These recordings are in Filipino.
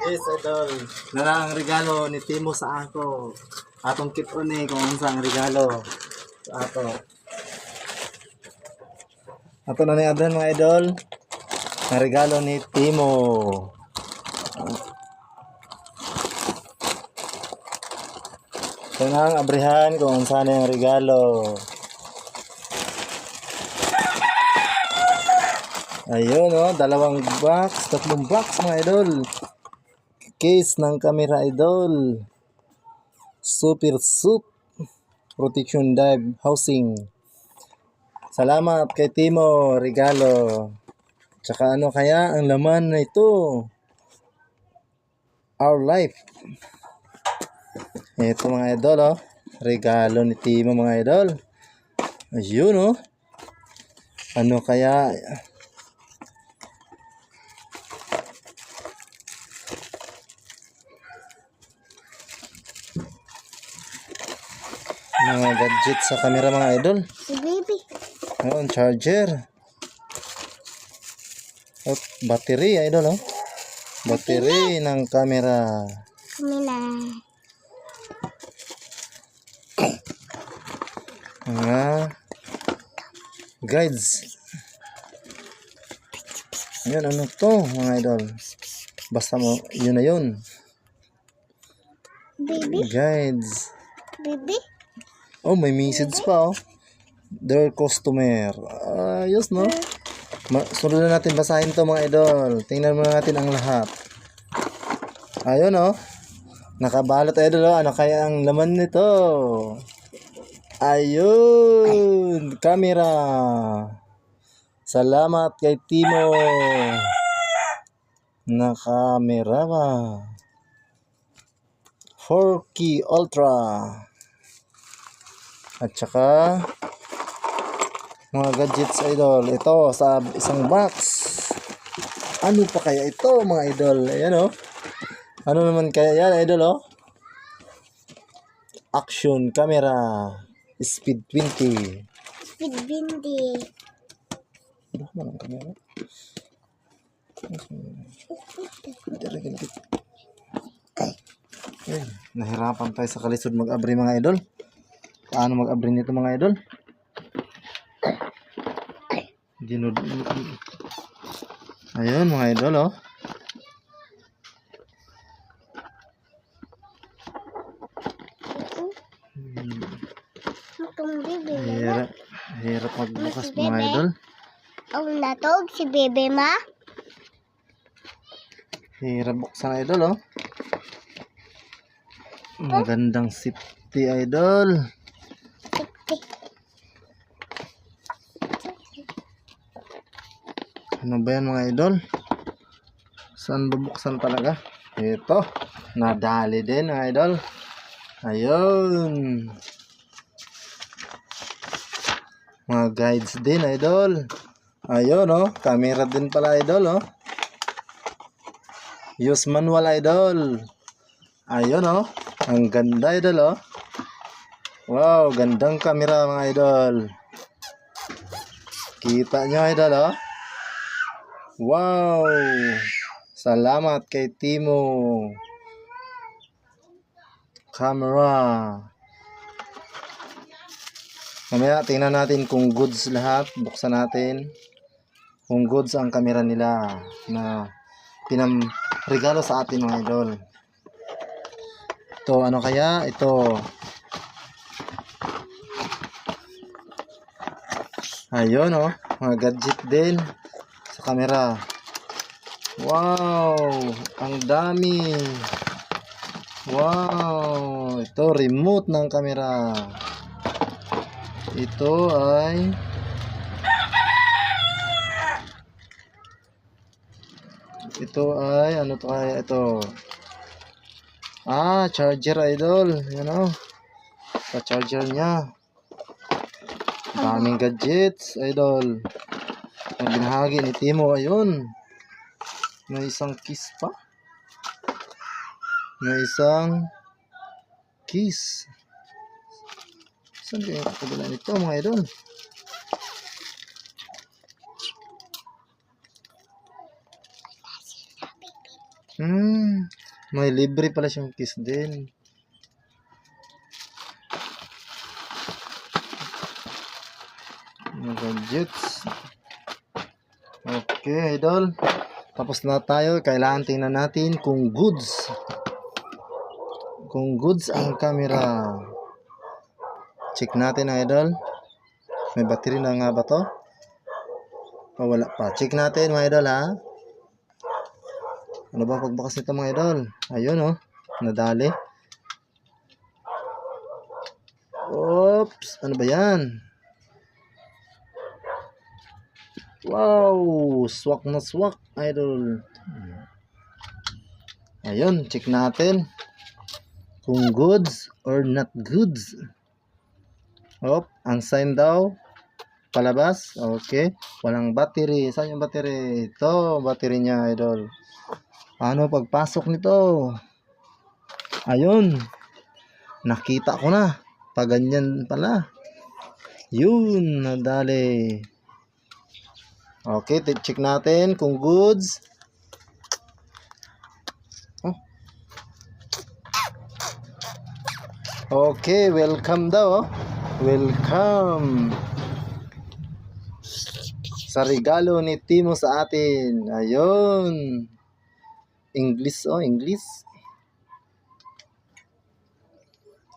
Yes, idol. Nara ang regalo ni Timo sa ako. Atong kit ni kung unsa ang regalo sa ako. Ato na ni Adrian mga idol. Ang regalo ni Timo. Ito na ang abrihan kung unsa na yung regalo. Ayun dalawang box, tatlong box mga idol. Case ng camera idol. Super Soup Protection Dive Housing. Salamat kay Timo, regalo. Tsaka ano kaya ang laman na ito? Our life. Ito mga idol regalo ni Timo mga idol. Ayun ano kaya? Mga gadget sa camera mga idol. Si baby. Ayun, charger. At battery idol Battery ng camera. Kamila. Mga guides. Ayun, ano to mga idol? Basta mo, yun na yun. Baby. Guides. Baby. Oh, may message pa Dear customer. Ayos sunod na natin basahin to mga idol. Tingnan muna natin ang lahat. Ayun nakabalot idol ano kaya ang laman nito? Ayun, camera. Salamat kay Timo. Na camera ba? 4K Ultra. At saka mga gadgets idol. Ito sa isang box. Ano pa kaya ito mga idol? Ayan Ano naman kaya yan idol Action camera. Speed 20. Speed 20. Ano naman ang camera? Nahirapan tayo sa kalisod mag-abri mga idol. Paano mag-abri nito mga idol? Ayun mga idol Itong baby. Hirap magbukas mga idol. Ang natog si baby ma. Hirap buksan idol Magandang safety idol. Ano ba yan mga idol? Saan bubuksan talaga? Ito. Nadali din mga idol. Ayun. Mga guides din idol. Ayun camera din pala idol Use manual idol. Ayun ang ganda idol Wow, gandang camera mga idol. Kita nyo idol Wow. Salamat kay Timo. Camera. Mamaya tingnan natin kung goods lahat. Buksan natin kung goods ang camera nila na regalo sa atin mga idol. Ito ano kaya? Ito. Ayun mga gadget din sa camera. Wow, ang dami. Wow, ito remote ng camera. Ito ay ano to kaya ito? Charger idol. Yan sa charger niya. Daming gadgets idol. Ang binahagi ni Timo ayun. May isang kiss pa. May isang kiss. Saan kaya kakabila nito mga idol? May libre pala siyang kiss din. Gadgets. Okay, idol. Tapos na tayo. Kailangan tingnan natin kung goods. Kung goods ang camera. Check natin, idol. May battery na nga ba to? O wala pa. Check natin, mga idol, ha? Ano ba pagbukas nito, mga idol? Ayun, oh. Nadali. Oops. Ano ba yan? Wow. Swak na swak, idol. Ayun. Check natin. Kung goods or not goods. Op. Ang sign daw. Palabas. Okay. Walang battery. Saan yung battery? Ito. Battery niya, idol. Paano pagpasok nito? Ayun. Nakita ko na. Paganyan pala. Yun. Nadali. Okay. Check natin kung goods. Oh. Okay. Welcome daw. Welcome. Sa regalo ni Timo sa atin. Ayun. English, oh, English.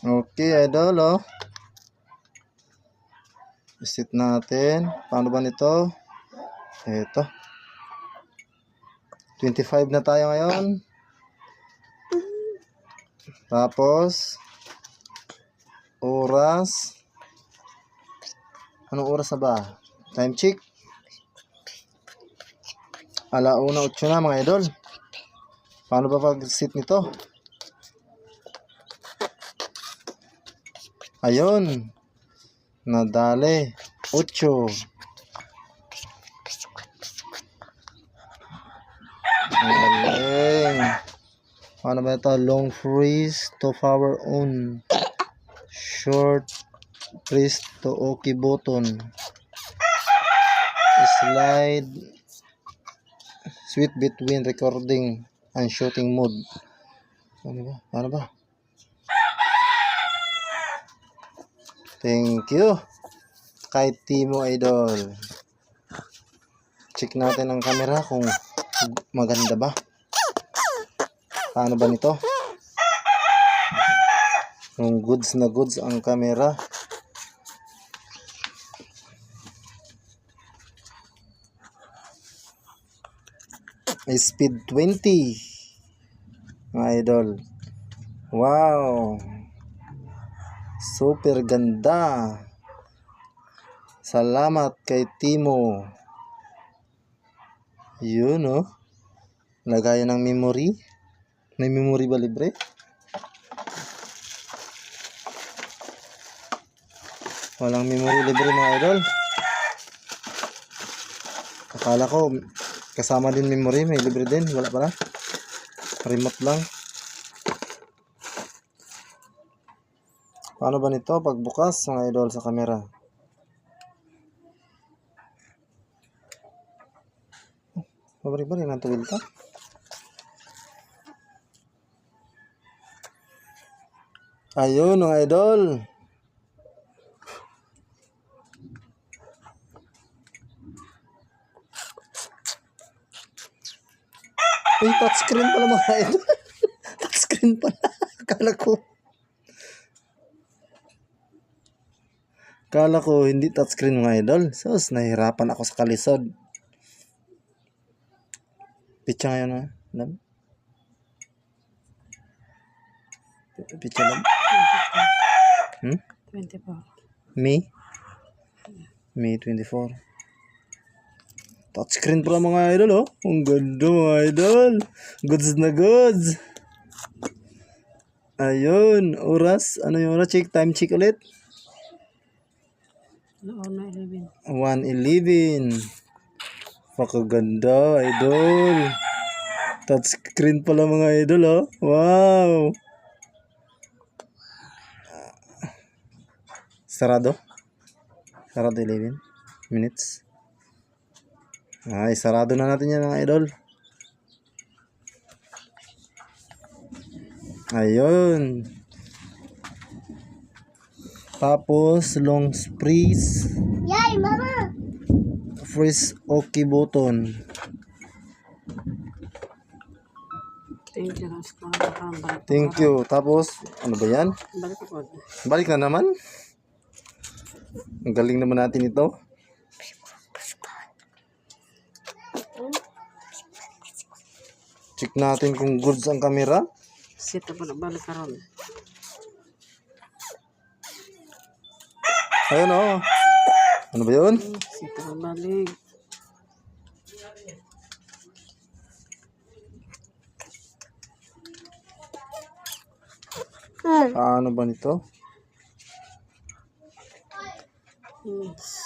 Okay, idol, oh. Visit natin. Paano ba nito? Ito. 25 na tayo ngayon. Tapos, oras. Anong oras na ba? Time check. 1:08 na, mga idol. Paano ba pag-sit nito? Ayun. Nadali. 8. Galing. Paano ba ito? Long freeze to power on. Short press to OK button. Slide. Switch between recording and shooting mode. Ano ba? Paano ba? Thank you. Kay Timo, idol. Check natin ang camera kung maganda ba. Paano ba nito? Kung goods na goods ang camera. Speed 20. Mga idol. Wow. Super ganda. Salamat kay Timo. Yun, oh. Lagayan ng memory. May memory ba libre? Walang memory libre, mga idol. Akala ko kasama din memory, may libre din. Wala pala. Remote lang. Paano ba nito pagbukas, mga idol, sa camera? Mabari-bari ng tuwil ka. Ayun, mga idol. Uy, touchscreen pala, mga idol. Touchscreen pala. Kala ko hindi touchscreen, mga idol. Sus, nahihirapan ako sa kalisod. Pitcha ngayon, ha? Alam? Pitcha lang. 24. May 24. Touchscreen pala, mga idol, oh. Ang ganda, mga idol. Goods na goods. Ayun, oras. Ano yung oras? Time check ulit. Noon na 11. 1:11. Pakaganda, idol. Touchscreen pala, mga idol, oh. Wow. Sarado. Sarado 11 minutes. Ay, sarado na natin yan, mga idol. Ayun. Tapos, long freeze. Yay, mama! Freeze okay button. Thank you. Tapos ko balik. Thank you. Tapos, ano ba yan? Balik ako. Balik na naman. Ang galing naman natin ito. Check natin kung goods ang camera. Sita pa na balik ka ron. Ayun oh. Ano ba yun? Sita pa balik. Ano ba nito? Yes.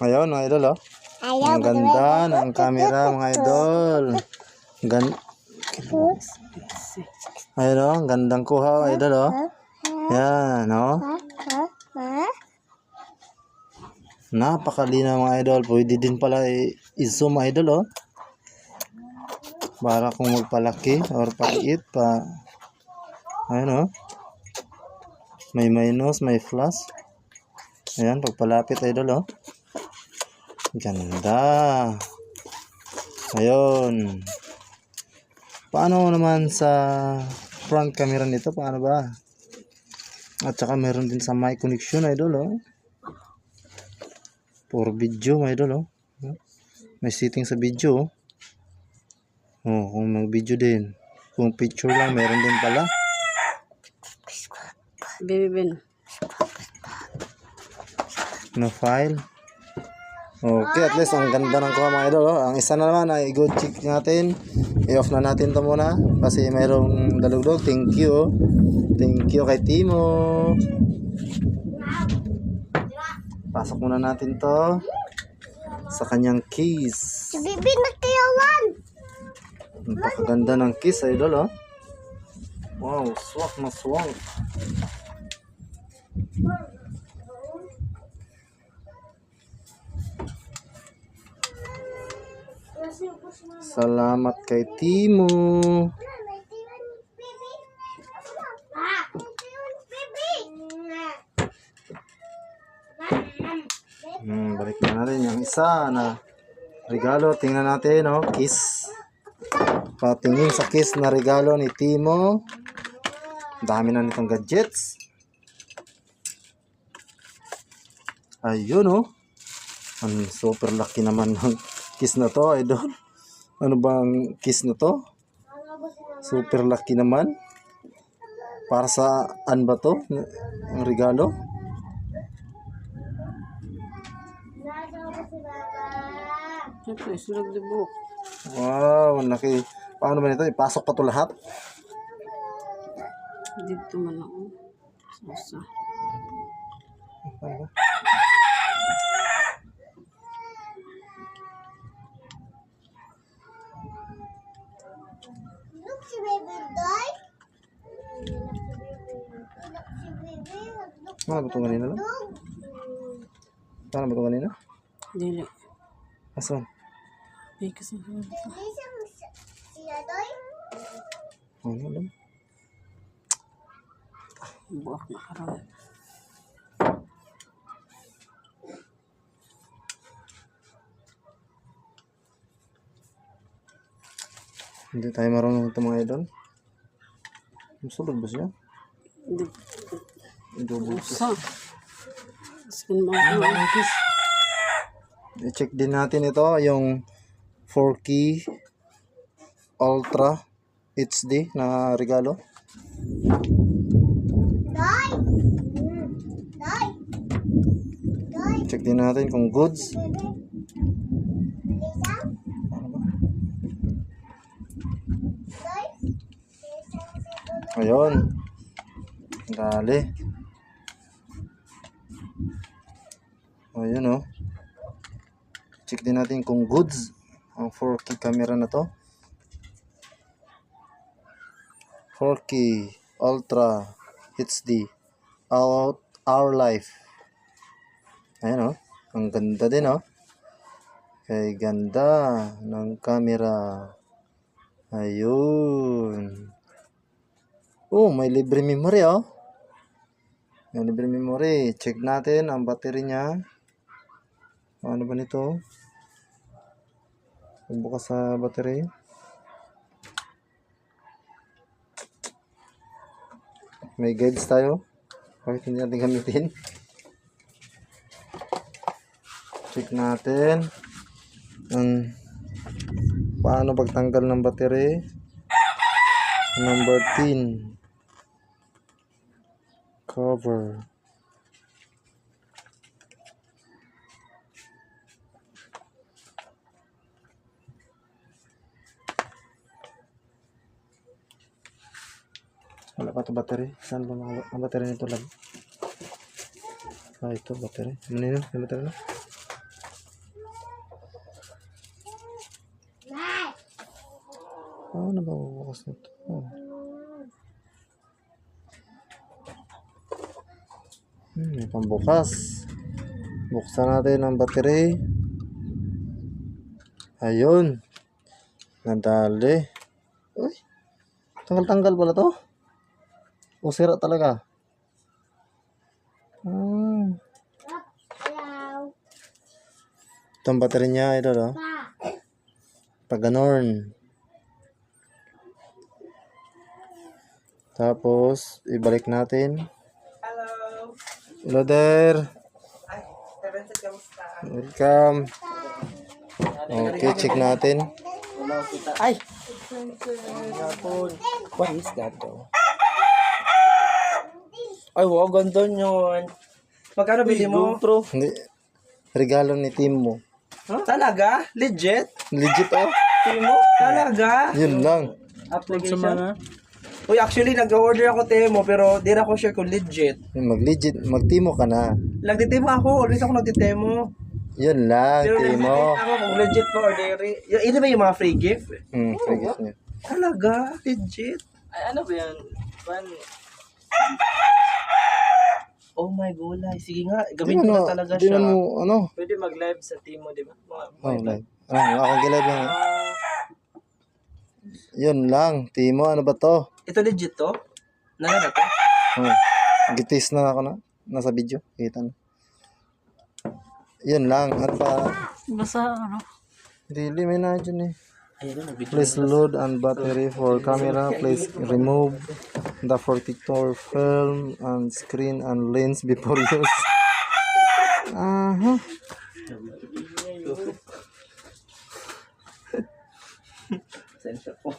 Ayun mga idol oh. Ang ganda ng camera mga idol. Ayun oh, ang gandang kuha mga idol oh. Yan oh. Napakalinaw mga idol. Pwede din pala i-zoom mga idol oh. Para kung magpalaki or paliit pa. Ayun oh. May minus, may plus. Ayan, pagpalapit idol oh. Ganda. Ayun. Paano naman sa front camera nito? Paano ba? At saka meron din sa mic connection idol oh. For video idol oh. May setting sa video oh. Oh, kung mag-video din. Kung picture lang meron din pala. Baby Ben. No file. Okay, at least ang ganda ng kuha mga idol oh. Ang isa na naman ay good check natin. I-off na natin to muna kasi mayroong dalugdog. Thank you oh. Thank you kay Timo. Pasok muna natin to sa kanyang case. Si Bibi nagkayawan! Napakaganda ng case idol oh. Wow, swak na swak. Salamat kay Timo. Balik na natin yung isa na regalo. Tingnan natin oh, kiss. Patingin sa kiss na regalo ni Timo. Dami na nitong gadgets. Ayun oh. Ang super lucky naman ng kiss na to idol. Ano bang kiss na to? Super lucky naman. Para saan ba to? Ang regalo? Siyempre, sulog the book. Wow, laki. Paano ba nito? Ipasok pa to lahat? Dito man ako. Sasa. Look si Baby Doy. Look si Baby. Look Ano ba ito kanina lang? dog. Paano ba ito kanina? Dili. Asan? Kasi Lisa mo siya Doy. Ano lang? buak na karon. Hindi tayo marunong ito mga idol. Masulog ba siya? Hindi. Double Sa. Skin mo ako. I-check din natin ito, yung 4K Ultra HD na regalo. Doy. Doy. Doy. Check din natin kung goods. Lisa. Ano ba? Doy. Ayun. Dali. O, yun o. Check din natin kung goods ang 4K camera na to. 4K Ultra HD out our life. Ayan o. Ang ganda din o. Kay ganda ng camera. Ayun. Oh, may libre memory oh. May libre memory. Check natin ang battery niya. Ano ba nito? Bukas sa battery. May guides tayo. Bakit hindi natin gamitin? Check natin ang paano pagtanggal ng battery. Number 10. Cover. Wala pa ito battery. Saan ba ang battery nito lang? Ah, ito battery. Ano yun? Yung battery na? Ano ba bubukas nito? Oh. May pambukas. Buksan natin ang battery. Ayun. Nadali. Uy. Tanggal-tanggal pala to. O sira talaga. Hello. Ito ang battery niya. Ito no? Pag ganon. Tapos, ibalik natin. Hello there. Welcome. Okay, check natin. Ay! What is that though? Ay, wow, ganda yun. Magkano bili mo? Pro. Hindi. Regalo ni team mo. Talaga? Legit? Legit oh. Timo? Talaga? Yun lang. Application? Uy, actually, nag-order ako Temo, pero di na ako sure kung legit. Mag-legit. Mag-timo ka na. Nagtitemo ako. Always ako nagtitemo. Yun lang, Pero timo. nagtitemo ako kung legit pa or dairy. Yun ba yung mga free gift? Free gift niya. Talaga? Legit? Ay, ano ba yan? Oh my gulay. Sige nga, Di gawin ko man na mo, talaga di siya. man mo, ano? Pwede mag-live sa Timo, di ba? Oh, live. Ako gilive yan. Yun lang, timo. Ano ba to? Ito legit to? Nana na to? Oh, gitis na ako na. Nasa video. Kita na. Yun lang. At pa, Basta ano. really may na dyan eh. Ayun na, video. Please load and battery for camera. Please remove the protector film and screen and lens before use. Sensya po.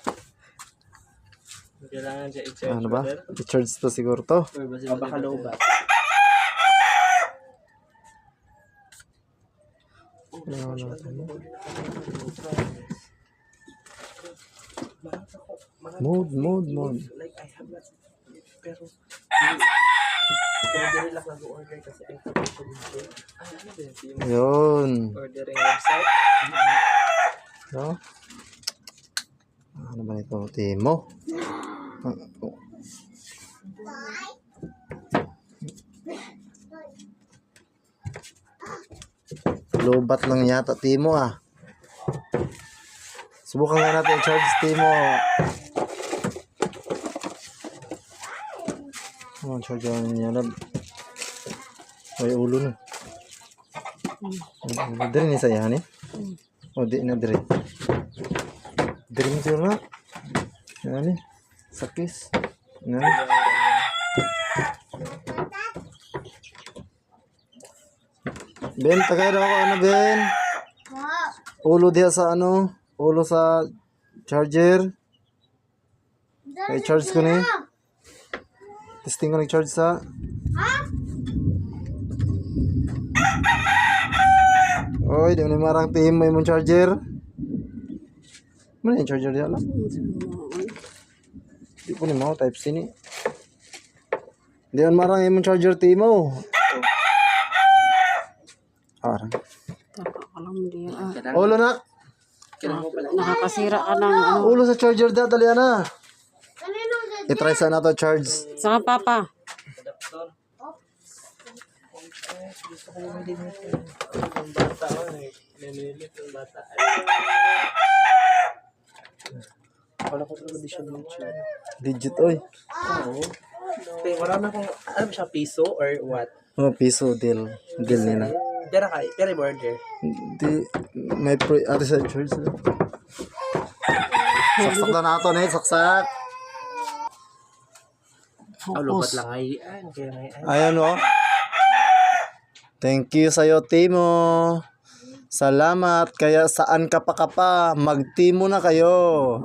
Kailangan siya i-charge. Ano ba? I-charge to siguro to. Or ba O baka low ba? Mode. Like, I have not. Pero hindi lang nag-order kasi ay tapos ko dito. Ay, ano ba yung Timo? Yun. Ordering website? So, ano ba ito? Timo. Lobat lang yata Timo ah. Subukan nga natin i-charge Timo. Oh, charge niya na. Ay ulo na. Dari ni saya ni. Oh, di na dari. Dari mo siya na. Yan ni. Sakis. Yan. Ben, tagay daw ako ano Ben? Ulo diha sa ano? Ulo sa charger. Ay charge ko ni. Testing ko nag-charge sa. Oy, di mo ni marang team may mong charger. Ano yung charger diha lang? Di ko ni mo type C ni. Di man marang yung charger team mo. Parang. Taka ka lang di ah. Ulo na. Nakakasira ka ng ano. Ulo sa charger da, dali na. Kanino dyan? I-try sana to charge. Saka papa. Adaptor. Gusto ko bumili nito. Ang bata ko eh. Nanilit ng bata. Wala ko talaga di siya YouTube. Legit, oy. Oo. Okay, marami akong, ano ba siya, piso or what? Oh, piso deal. Deal nila. Dera ka, pero order. Di, may ate sa charge na. Saksak na nato na saksak. Lupat lang ay, kaya may, Ayan o. Thank you sa'yo, Timo. Salamat. Kaya saan ka pa, mag-Timo na kayo.